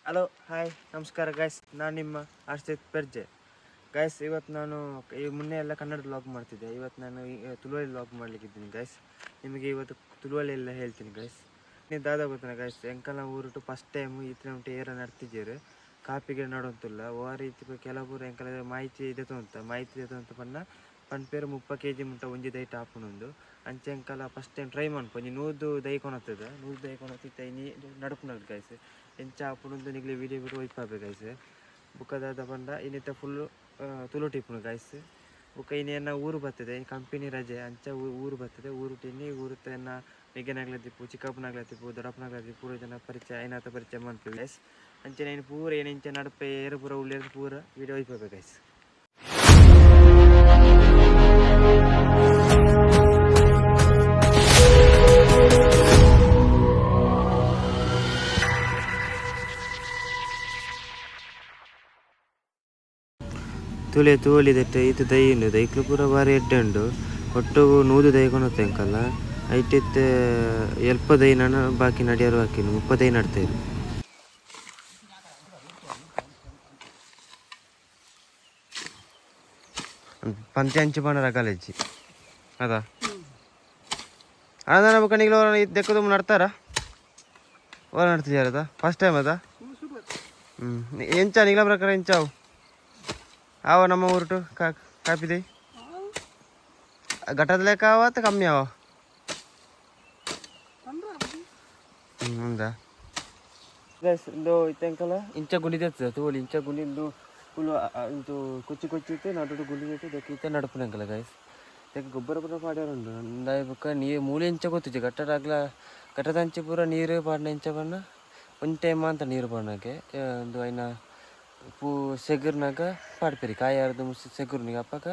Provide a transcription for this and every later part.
Hello hi ನಮಸ್ಕಾರ guys, ನಾನು ನಿಮ್ಮ ಹರ್ಷಿತ್ ಪೆರ್ಜೆ. ಗೈಸ್, ಇವತ್ತು ನಾನು ಈ ಮುನ್ನೆ ಎಲ್ಲ ಕನ್ನಡ ವ್ಲಾಗ್ ಮಾಡ್ತಿದ್ದೆ. ಇವತ್ತು ನಾನು ತುಳುವಲ್ಲಿ ವ್ಲಾಗ್ ಮಾಡ್ಲಿಕ್ಕಿದ್ದೀನಿ ಗೈಸ್. ನಿಮಗೆ ಇವತ್ತು ತುಳುವಲ್ಲಿ ಎಲ್ಲ ಹೇಳ್ತೀನಿ ಗೈಸ್. ನೀವು ದಾದ ಗೊತ್ತಾನೆ ಗೈಸ್, ಎಂಕಲ್ನ ಊರುಟು ಫಸ್ಟ್ ಟೈಮ್ ಇತ್ತಿನ ಉಂಟು ಏರ ನಡ್ತಿದ್ದೀರು ಕಾಪಿಗೆ ನಡೋಂತಿಲ್ಲ ಓ ರೀತಿ ಕೆಲವರು ಎಂಕಲ ಮಾಹಿತಿ ಇದೆ ಅಂತ ಪನ್ಪೇರು 30 kg ಮುಂಟ ಒಂಜಿ ದೈಟ್ ಹಾಪುನೊಂದು ಅಂಚೆ ಎಂಕಲ ಫಸ್ಟ್ ಟೈಮ್ ಟ್ರೈ ಮಾಡ್ಪೊಂಜಿ ನೂದು ದೈಕೊನತ್ತದ ನೀ ನಡುಪುನದು ಗೈಸ್. ಎಂಚ ಹಾಪುನೊಂದು ನಿಗ್ಲಿ ವೀಡಿಯೋ ಬಿಟ್ಟು ಒಯ್ಪಾಬೆ ಗೈಸ್. ಬುಕ್ಕದಾದ ಪಂಡ ಇನ್ನಿತ್ತ ಫುಲ್ಲು ತುಳು ಟಿಪ್ಪುನು ಗೈಸ್. ಬುಕ್ಕ ಇನ್ನೇನ ಊರು ಬರ್ತದೆ, ಕಂಪನಿ ರಜೆ ಅಂಚ ಊರು ಬರ್ತದೆ. ಊರು ಟಿನ್ನಿ ಊರುತ್ತನ್ನ ಮೆಗ್ಗನಾಗ್ಲತ್ತಿಪ್ಪು, ಚಿಕ್ಕಪ್ಪನಾಗ್ಲತ್ತಿಪ್ಪು, ದೊಡ್ಡಪ್ಪನಾಗ್ಲತ್ತಿಪ್ಪು ಪೂರ ಜನ ಪರಿಚಯ ಐನಾತ ಪರಿಚಯ ಮಾಡ್ತೀವಿ ಗೈಸ್. ಅಂಚೆ ನಾನು ಪೂರ ಏನಿಂಚ ನಡುಪೆ ಏರು ಪೂರ ಉಳ್ಳೇರು ಪೂರ ವೀಡಿಯೋ ಒಯ್ಪಾಬೆ ಗೈಸ್. ತೂಲಿದೆಟ್ಟೆ ಇದು ದೈ ಉಂಡು ದೈಕ್ಲು ಪೂರ ಬಾರಿ ಎಡ್ಡೆ ಉಂಡು. ಒಟ್ಟು ನೂದು ದೈ ಕೊನತ್ತೆ ಎಂಕಲ್ಲ ಐಟಿತ್ತೆ ಎಲ್ಪ ದೈ ನಾನು ಬಾಕಿ ನಡಿಯಾರು ಹಾಕಿನು 30 ದೈ ನಡ್ತೇರು. ಪಂಚೆ ಅಂಚು ಪಂಡ ರಕಾಲೆಜ್ಜಿ ಅದಾ ಅದ ಕಣಿಗಳು ದೆಕ್ಕದು ನಡ್ತಾರ ಓರ ನಡ್ತಿದ್ದಾರದ ಫಸ್ಟ್ ಟೈಮ್ ಅದ. ಎಂಚ ನಿಗ್ಲ ಪ್ರಕಾರ ಎಂಚಾವು ಆವ ನಮ್ಮ ಊರುಟು ಕಾಪಿದೆ ಘಟದ ಲೆಕ್ಕ ಆವ ಅಥವಾ ಕಮ್ಮಿ ಆವ? ಹೌದಾ ಗೈಸ್, ಇಂದು ಇತ್ತಂಕಲ ಇಂಚ ಗುಂಡಿದ ತೋಲಿ ಇಂಚ ಗುಂಡಿಂದು ಫುಲ್ ಇದು ಕೊಚ್ಚಿ ನಡು ಗುಂಡಿದ್ದು ಇದಕ್ಕೆ ಇತ್ತ ನಡುಪುನಂಕಲ ಗೈಸ್. ಇದಕ್ಕೆ ಗೊಬ್ಬರ ಪಾಡ್ಯಾರುಂಡು ಅಂದಾಯ ಬುಕ್ಕ ನೀರು ಮೂಲೆ ಇಂಚ ಗೊತ್ತಿಜ್ಜಿ ಘಟ್ಟದಂಚೆ ಪೂರ ನೀರು ಪಾಡಿನ ಇಂಚ ಬಣ್ಣ ಒಂದು ಟೈಮ್ ಅಂತ ನೀರು ಪಾಡನಕ್ಕೆ ಒಂದು ಐನ ಪೂ ಸೆಗರ್ನಾಗ ಪಾಡ್ಪೇರಿ ಕಾಯಾರ್ದು ಸೆಗರ್ನಿಗೆ ಅಪ್ಪಕ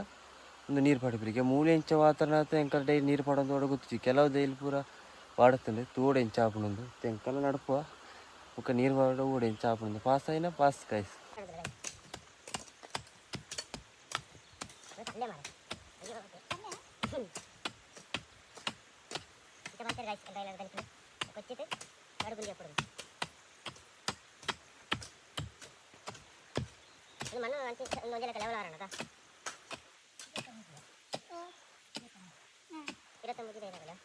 ಒಂದು ನೀರು ಪಾಡ್ಪೇರಿಗೆ ಮೂಲೆ ಇಂಚ ವಾತಾವರಣ ಎಂಕಲ್ ಡೈಲಿ ನೀರು ಪಾಡೋದು ಗೊತ್ತಿಜ್ಜಿ. ಕೆಲವು ಡೈಲಿ ಪೂರ ಪಾಡುತ್ತಂಡೆ ತೋಡೆ ಇಂಚ ಹಾಪುನೊಂದು ತೆಂಕಲ್ಲ ನಡುಪುವ ಬುಕ್ಕ ನೀರು ಪಾಡ ಓಡೆ ಇಂಚ ಹಾಪುನೊಂದು ಪಾಸ್ ಆಯ್ನ ಪಾಸ್ ಗೈಸ್. ಮಣ್ಣು ಒಂದೊಂದೆಲ್ಲ ಲೆವೆಲ್ ಆರೋಣ 29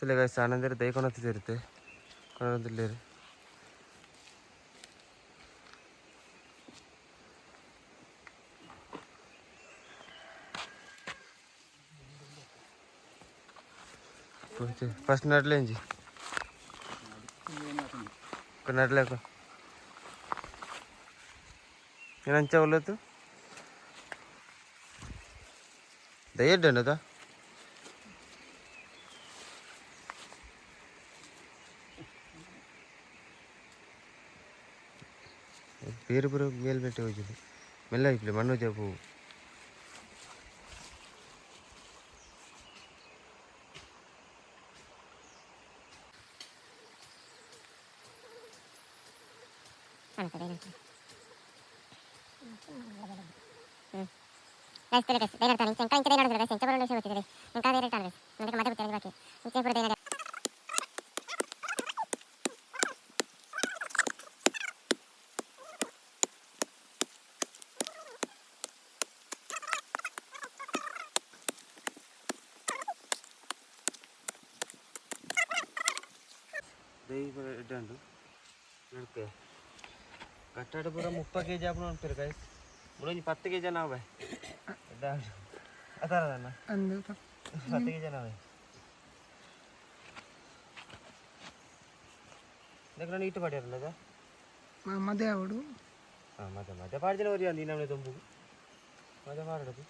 ಇದೆ ಗೈಸ್ ಆನಂದರ ದೈ ಕೊನತ್ತಿರುತ್ತೆ ಕೊನೊಂದಿಲ್ಲೇರು ಫಸ್ಟ್ ನಡ್ಲೇಂಜಿ ನಡ್ಲೇಕ ಏನಂಚ ಒಲ್ಲತ್ತು ದಯಡ್ಡನದ ಬೇರೆ ಬೇರೆ ಮೇಲ್ಮೆಟ್ಟೆ ಹೋಗಿದೆ ಮೆಲ್ಲ ಇಪ್ಲೆ ಮಣ್ಣು ಜಾಪು ದೈ ಎಡ್ಡಂಡು ನಡ್ಕೆ ಕಟ್ಟಾಡ ಪೂರ 30 kg ಆಪುನ ಅನ್ಪೇರು ಗೈಸ್. ಮುಳೊಂಜಿ 10 kg ನಾವೆ ಎಡ್ಡಾಡು ಅದರದನ್ನ 10 kg ನಾವೆ देखना नीट पाड्यार लगा मध्य आवडू मध्य पाड्जन वरी अंदी नमने दंबु मध्य पाडदु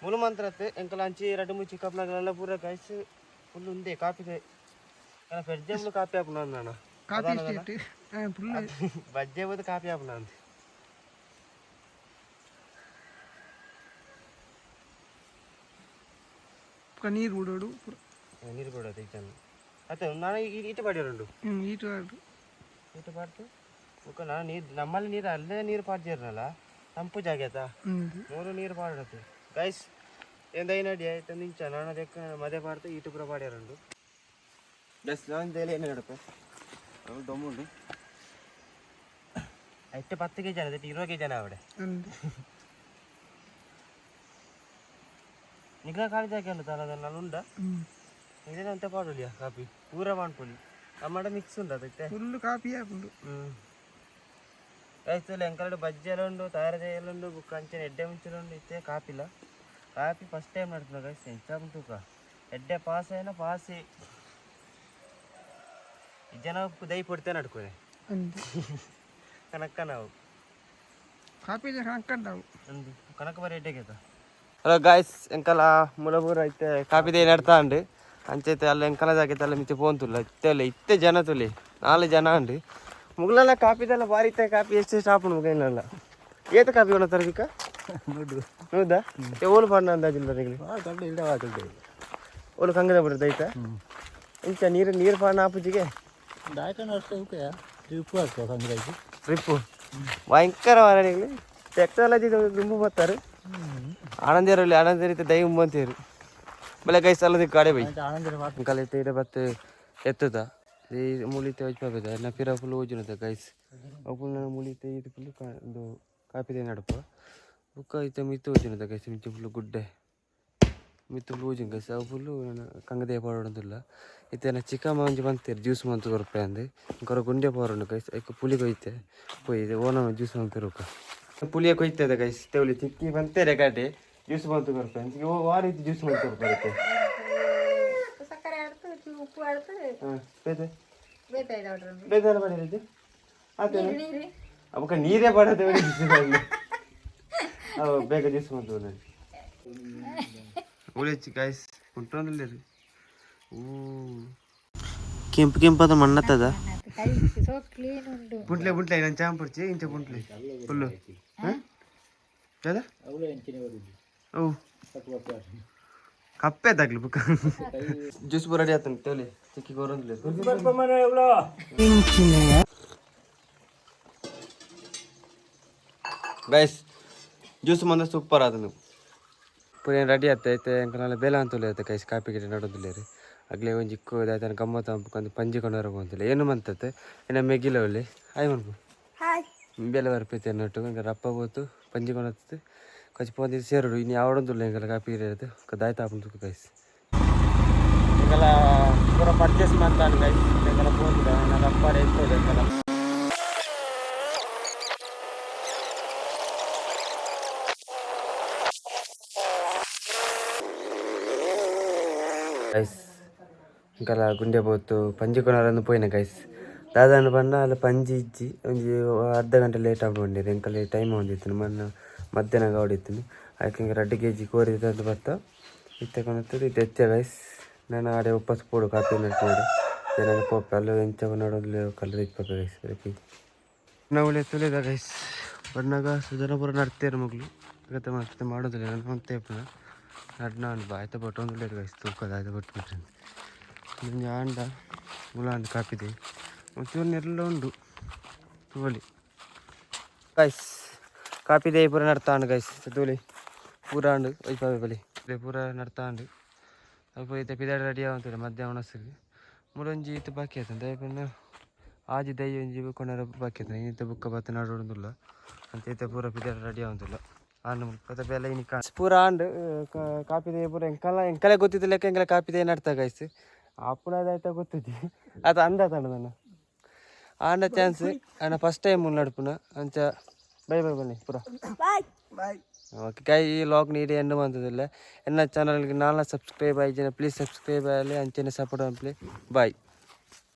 मुलु मंत्रते ಎಂಕಲಾಂಚಿ ಎರಡು ಮೂರು ಚಿಕ್ಕಪ್ಪನಾಗಲ್ಲ ಪೂರ ಗೈಸ್ ಫುಲ್ ಉಂದೆ ಕಾಪಿ ಫೆಡ್ಜೆಮ್ಲು ಕಾಪಿ ಹಾಪುನ ಅಣ್ಣ ಕಾಪಿ ಸ್ಟೇಟ್ ಫುಲ್ ಬಜ್ಜೆ ಬದ ಕಾಪಿ ಹಾಪುನ ಅಂತ ನೀರು ಬಿಡೋಡು ನೀರು ಬಿಡೋದು ಈಗ ಅತ್ತೆ ನಾನು ಈಟು ಪಾಡಿಯರುಂಡು ಈಟು ಆಡು ಈಟು ಪಾಡ್ತು ಓಕೆ ನಾನು ನೀರು ನಮ್ಮಲ್ಲಿ ನೀರು ಅಲ್ಲೇ ನೀರು ಪಾಡ್ದಿರಲ್ಲ ತಂಪು ಜಾಗ ಆಯ್ತಾ ಮೂರು ನೀರು ಪಾಡತ್ತೆ ಗೈಸ್ ಎಂದೈನ ಅಡಿ ಆಯ್ತು ನಿಂಚ ನಾನು ಅದಕ್ಕೆ ಮದೆ ಪಾಡ್ತು ಈಟು ಪುರ ಪಾಡ್ಯಾರುಂಡು ಗೈಸ್ ನಾನು ತೇಲಿ ಏನು ಹೇಳಪ್ಪ ಅವಳು ದೊಮ್ಮುಂಡು ಐತೆ 10 kg ಅದೇ 20 kg അവിടെ ನಿಗ ಖಾಲಿ ಜಾಗ ಅಲ್ಲ ತಲದಲ್ಲ ಉಂಡ ಇದೇನಂತ ಪಾಡಲಿಯ ಕಾಪಿ ಪೂರ ಮಾಡ್ಕೊಳ್ಳಿ ಅಮ್ಮಡ ಮಿಕ್ಸ್ ಉಂಟು ಅದಕ್ಕೆ ಫುಲ್ ಕಾಫಿ ಹಾಕೊಂಡು ಆಯ್ತು ಎಂಕಲ್ಡು ಬಜ್ಜಿ ಎಲ್ಲ ಉಂಟು ತಯಾರದ ಎಲ್ಲ ಉಂಟು ಬುಕ್ ಅಂಚನೆ ಎಡ್ಡೆ ಮುಂಚೆ ಉಂಟು ಇತ್ತೆ ಕಾಪಿಲ್ಲ ಕಾಪಿ ಫಸ್ಟ್ ಟೈಮ್ ನಡ್ತದೆ ಗೈಸ್ ಎಂಚ ಉಂಟು ಎಡ್ಡೆ ಪಾಸ್ ಏನೋ ಪಾಸಿ ಜನ ದೈ ಪುಡ್ತೇ ನಡ್ಕೊನೆ ಕನಕ ನಾವು ಕಾಫಿ ಕನಕಂಡವು ಒಂದು ಕನಕ ಬರೀ ಎಡ್ಡೆಗೆ ಹಲೋ ಗಾಯ್ಸ್ ಎಂಕಲ ಮುಲಬೂರ ಐತೆ ಕಾಪಿ ದೇ ನಡ್ತಾ ಉಂಡು ಅಂಚೈತೆ ಅಲ್ಲ ಎಂಕಲ ಜಾಗೈತೆ ಅಲ್ಲ ಮಿತಿ ಫೋನ್ ತುಲ್ಲ ಇತ್ತೆ ಜನ ತುಲಿ 4 ಜನ ಉಂಡು ಮುಗ್ಲೆಲ್ಲ ಕಾಪಿದೆಲ್ಲ ಬಾರಿ ಇತ್ತೆ ಕಾಪಿ ಎಷ್ಟು ಸ್ಟಾಪ್ ಉಂಡು ಮುಗಿಲ್ಲ ಏತ ಕಾಪಿ ಒಣ ತರದಿಕ್ಕ ಹೌದಾ ಓಲು ಪಾಡ್ನ ಅಂದಾಜಿಲ್ಲ ಓಲು ಕಂಗದ ಬಿಡ್ದು ಐತಾ ಇಂಚ ನೀರು ಪಾಡ್ನ ಆಪುಜಿಗೆ ಟ್ರಿಪ್ಪು ಭಯಂಕರ ಮಾರಣಿಗಳು ಟೆಕ್ನಾಲಜಿ ದುಂಬು ಬರ್ತಾರೆ ಆನಂದಿರಲ್ಲಿ ಆನಂದರಿತ ದೈ ಅಂತೀರು ಬೆಲೆ ಕೈ ಸಲದ ಕಾಡೆ ಬೈ ಕಲಿತ ಇಡ ಬತ್ತೆ ಎತ್ತದ ಈ ಮುಳಿತೆ ವಜ್ಪಾಬೇದ ನಾ ಪಿರ ಫುಲ್ ಓಜುನದ ಗೈಸ್ ಅಪ್ಪುಲ್ ನಾನು ಮುಳಿತೆ ಇದು ಫುಲ್ ಒಂದು ಕಾಪಿದೆ ನಡಪ ಬುಕ್ಕ ಐತೆ ಮಿತ್ತು ಓಜುನದ ಗೈಸ್ ಮಿಚ್ಚು ಫುಲ್ ಗುಡ್ಡೆ ಮಿತ್ತು ಫುಲ್ ಓಜುನ್ ಗೈಸ್ ಅವು ಫುಲ್ಲು ಕಂಗದೆ ಪಾಡೋದಿಲ್ಲ ಇತ್ತೆ ನಾ ಚಿಕ್ಕ ಮಂಜು ಬಂತೀರಿ ಜ್ಯೂಸ್ ಮಂತು ರೂಪಾಯಿ ಅಂದೆ ಇಂಕೊರ ಗುಂಡೆ ಪೋರಣ್ಣು ಗೈಸ್ ಐಕ ಪುಲಿ ಕೊಯ್ತೆ ಕೊಯ್ದೆ ಓನ ಜ್ಯೂಸ್ ಮಂತಿರುಕ ಪುಲಿಯ ಕೊಯ್ತದೆ ಗೈಸ್ ತೆವಲಿ ತಿಕ್ಕಿ ಬಂತೇರೆ ಗಾಡಿ ಜ್ಯೂಸ್ ಬಂತು ರೂಪಾಯಿ ಆ ರೀತಿ ಜ್ಯೂಸ್ ಮಂತು ರೂಪಾಯಿ ಬೇದೆಲ್ಲ ಮಾಡಿರೋದು ಆತೇನೆ ಅವಕ್ಕ ನೀರೇ ಪಡೋದು ಬೇಗ ಜ್ಯೂಸ್ ಬಂತು ನನಗೆ ಉಳಿಚಿ ಗಾಯ್ಸ್ ಉಂಟೊಂದಿಲ್ಲ ರೀ ಕೆಂಪು ಕೆಂಪದ ಮಣ್ಣತ್ತದ ಬುಂಟ್ಲೆ ಬುಂಟ್ಲೆ ನಾನು ಚಾಂಪ್ ಪಡ್ಚಿ ಇಂಚ ಬುಂಟ್ಲೆ ಫುಲ್ಲು ಅವು ಕಪ್ಪೆ ತಾಗ್ಲಿ ಬುಕ್ಕ ಜ್ಯೂಸ್ ರೆಡಿ ಆತನ ತೋಲಿ ಚಿಕ್ಕಿ ಗೋರಂದ್ಲೆ ಗೈಸ್ ಜ್ಯೂಸ್ ಮಂದ ಸೂಪರ್ ಆದನು ಪುರ ಏನು ರೆಡಿ ಆಗ್ತೈತೆ ಅಂಕನೆಲ್ಲ ಬೇಲ ಅಂತಲೇ ಐತೆ ಕೈಸ್ ಕಾಪಿ ಗಿಡ ನಡೋದಿಲ್ಲ ರೀ ಅಗ್ಲೇ ಒಂದು ಚಿಕ್ಕು ಇದಾಯ್ತಾನೆ ಗಮ್ಮತ್ತು ಹಂಪಕ್ಕಂದು ಪಂಜಿ ಕೊಂಡವರ ಬಂತಿಲ್ಲ ಏನು ಮಂತತ್ತೆ ಇನ್ನು ಮೆಗಿಲ ಒಳ್ಳೆ ಹಾಯ್ ಮನ್ಪು ಬೇಲೆ ಬರ್ಪೈತೆ ಅನ್ನಟ್ಟು ಹಿಂಗೆ ರಪ್ಪ ಹೋತು ಪಂಜಿ ಕೊಂಡತ್ತು ಕಚ್ಚಿ ಪೋಂದಿ ಸೇರುಡು ಇನ್ನು ಯಾವಡೊಂದಿಲ್ಲ ಹಿಂಗೆಲ್ಲ ಕಾಪಿ ಇರೋದು ದಾಯ್ತಾ ಹಾಕೊಂಡು ಗೈಸ್ ಹಿಂಗೆಲ್ಲ ಪೂರ ಪರ್ಚೇಸ್ ಮಾಡ್ತಾನೆ ಗೈಸ್ ಹಿಂಗೆಲ್ಲ ಪೋಂದಿಲ್ಲ ನಾನು ರಪ್ಪ ಎತ್ತೋದು ಹಿಂಗೆಲ್ಲ ಗೈಸ್ ಇಂಕಲ ಗುಂಡೆ ಬೋತು ಪಂಜಿ ಕೊನರನ್ನು ಪೋಯಿನ ಗೈಸ್ ದಾದಾನು ಬಣ್ಣ ಅಲ್ಲ ಪಂಜಿ ಇಜ್ಜಿ ಒಂಜಿ ಅರ್ಧ ಗಂಟೆ ಲೇಟ್ ಆಗ್ಬಿಟ್ಟಿರಿ ಇಂಕಲ್ಲಿ ಟೈಮ್ ಹೊಂದಿತ್ತು ಮೊನ್ನೆ ಮಧ್ಯಾಹ್ನ ಹೊಡಿತೀನಿ ಅದಕ್ಕೆ ಹಿಂಗೆ 2 kg ಕೋರಿ ತಂದು ಬರ್ತಾ ಇತ್ತಕೊಂಡದ್ದು ಇದು ಎತ್ತೆ ಗೈಸ್ ನಾನು ಆಡೆ ಉಪ್ಪಸ್ ಪೋಡು ಕಾಪಿ ನಡ್ಕೊಂಡು ನಾನು ಪೋಪ ಅಲ್ಲ ಎಂಚ ನೋಡೋದು ಕಲರ್ ಇಪ್ಪತ್ತು ಗೈಸ್ ಬರೀ ನಾವು ತುಳಿದ ಗೈಸ್ ಬಣ್ಣಗ ಸುಧನ ಪೂರ ನಡ್ತೇರು ಮಗಳು ಆಗತ್ತೆ ಮತ್ತೆ ಮಾಡೋದಿಲ್ಲ ನಾನು ಹೊಂತೇಪನ ನಡ್ನ ಆಯ್ತು ಬಟ್ ಒಂದು ಲೇಟ್ ಗೈಸ್ ತೂಕದ ಆಯ್ತು ಬಿಟ್ಬಿಟ್ರೆ ನಿಮಗೆ ಆಂಡ ಮುಲಾಂಡು ಕಾಪಿದೆ ಒಂಚೂರಿನೆಲ್ಲ ಉಂಡು ತೋಲಿ ಗೈಸ್ ಕಾಪಿದೆ ಪೂರ ನಡ್ತಾಂಡು ಗೈಸ್ ತೋಲಿ ಪೂರ ಉಂಡು ವೈಪಾವೆ ಬಲಿ ಪೂರ ನಡ್ತಾಂಡು ಅಲ್ಪ ಐತೆ ಪಿದಾಡಿ ರೆಡಿ ಆಗುತ್ತದೆ ಮಧ್ಯಾಹ್ನ ಉಣಸಿಗೆ ಮುಡೊಂಜಿ ಇತ್ತು ಬಾಕಿ ಆಯ್ತಂತ ದಯಪನ್ನ ಆಜಿ ದೈ ಒಂಜಿ ಕೊಂಡರ ಬಾಕಿ ಆಯ್ತಾನೆ ಇಂಥ ಬುಕ್ಕ ಬತ್ತ ನಾಡೋದಿಲ್ಲ ಅಂತ ಐತೆ ಪೂರ ಪಿದಾಡಿ ರೆಡಿ ಆಗುದಿಲ್ಲ ಆಂಡು ಮುಲ್ಪದ ಬೆಲೆ ಇನ್ನು ಪೂರ ಆಂಡು ಕಾಪಿದೆ ಪೂರ ಎಂಕಲೆ ಗೊತ್ತಿದ್ದ ಲೆಕ್ಕ ಎಂಕಲೆ ಕಾಪಿದೆ ನಡ್ತಾ ಗೈಸ್ ಅಪ್ಪುಣದಾಯ್ತಾ ಗೊತ್ತಿದ್ದಿ ಅದು ಅಂದ ತಂಡ ನಾನು ಆಂಡ ಚಾನ್ಸ್ ಆಂಡ ಫಸ್ಟ್ ಟೈಮ್ ನಡ್ಪುನ ಅಂಚ ಬೈ ಬೈ ಬನ್ನಿ ಪೂರ ಬಾಯ್ ಓಕೆ ಕೈ ಈ ಲಾಗ್ ನೀಡಿ ಎಂಡ್ ಬಂದದಿಲ್ಲ ಎನ್ನ ಚಾನಲ್ಗೆ 4 ಸಬ್ಸ್ಕ್ರೈಬ್ ಆಯ್ತು ಪ್ಲೀಸ್ ಸಬ್ಸ್ಕ್ರೈಬ್ ಆಗಲಿ ಅಂಚೆನೆ ಸಪೋರ್ಟ್ ಆಗಲಿ ಬಾಯ್